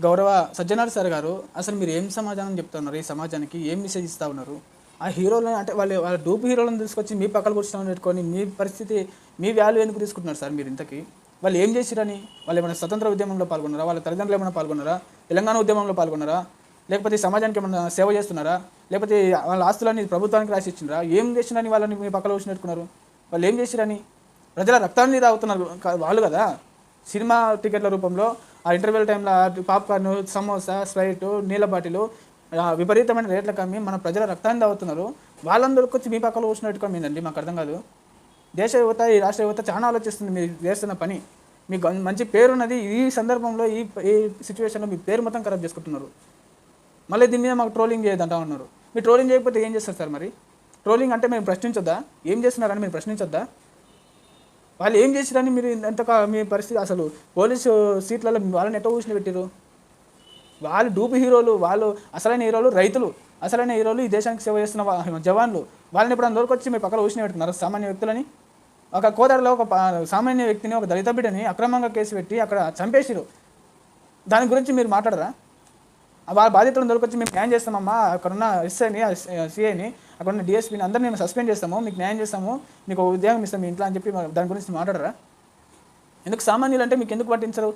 గౌరవ సజ్జనార్ సార్ గారు, అసలు మీరు ఏం సమాధానం చెప్తున్నారు? ఈ సమాజానికి ఏం మెసేజ్ ఇస్తా ఉన్నారు? ఆ హీరోలను అంటే వాళ్ళ డూప్ హీరోలను తీసుకొచ్చి మీ పక్కన కూర్చొని పెట్టుకొని మీ పరిస్థితి, మీ వాల్యూ ఎందుకు తీసుకుంటున్నారు సార్ మీరు ఇంతకీ? వాళ్ళు ఏం చేసిరని? వాళ్ళు ఏమైనా స్వతంత్ర ఉద్యమంలో పాల్గొన్నారా? వాళ్ళ తల్లిదండ్రులు ఏమైనా పాల్గొన్నారా? తెలంగాణ ఉద్యమంలో పాల్గొన్నారా? లేకపోతే ఈ సమాజానికి ఏమైనా సేవ చేస్తున్నారా? లేకపోతే వాళ్ళ ఆస్తులన్నీ ప్రభుత్వానికి రాసి ఇచ్చినారా? ఏం చేసిరని వాళ్ళని మీ పక్కన కూర్చొని పెట్టుకున్నారు? వాళ్ళు ఏం చేసిరని? ప్రజల రక్తాన్ని తాగుతున్నారు వాళ్ళు కదా. సినిమా టికెట్ల రూపంలో ఆ ఇంటర్వెల్ టైంలో పాప్కార్న్, సమోసా, స్ప్రైట్, నీళ్ళ బాటిలు విపరీతమైన రేట్లకు అమ్మి మన ప్రజల రక్తాన్ని తాగుతున్నారు. వాళ్ళందరికీ వచ్చి మీ పక్కన కూర్చున్నట్టుగా మీదండి మాకు అర్థం కాదు. దేశ యువత, ఈ రాష్ట్ర యువత చాలా ఆలోచిస్తుంది మీరు చేస్తున్న పని. మీకు మంచి పేరున్నది, ఈ సందర్భంలో ఈ ఈ సిచ్యువేషన్లో మీ పేరు మొత్తం ఖరాబ్ చేసుకుంటున్నారు. మళ్ళీ దీని మీద మాకు ట్రోలింగ్ చేయదంటా ఉన్నారు. మీరు ట్రోలింగ్ చేయకపోతే ఏం చేస్తారు సార్? మరి ట్రోలింగ్ అంటే మేము ప్రశ్నించొద్దా? ఏం చేస్తున్నారని మీరు ప్రశ్నించొద్దా? వాళ్ళు ఏం చేసిరని మీరు మీ పరిస్థితి అసలు పోలీసు సీట్లలో వాళ్ళని ఎట్లా కూర్చుని పెట్టారు? వాళ్ళు డూపు హీరోలు, వాళ్ళు అసలైన హీరోలు రైతులు, అసలైన హీరోలు ఈ దేశానికి సేవ చేస్తున్న జవాన్లు. వాళ్ళని ఇప్పుడు అందరికి వచ్చి మీ పక్కన కూర్చుని పెడుతున్నారు సామాన్య వ్యక్తులని. ఒక కోదాడలో ఒక సామాన్య వ్యక్తిని, ఒక దళిత బిడ్డని అక్రమంగా కేసు పెట్టి అక్కడ చంపేసిరు. దాని గురించి మీరు మాట్లాడరా? వాళ్ళ బాధితులను దొరికొచ్చి మేము న్యాయం చేస్తామమ్మా, అక్కడున్న ఎస్ఐని, సిఐని, అక్కడున్న డిఎస్పీని అందరినీ మేము సస్పెండ్ చేస్తాము, మీకు న్యాయం చేస్తాము, మీకు ఉద్యోగం ఇస్తాము మీ ఇంట్లో అని చెప్పి దాని గురించి మాట్లాడరా? ఎందుకు సామాన్యులు అంటే మీకు ఎందుకు పట్టించరు?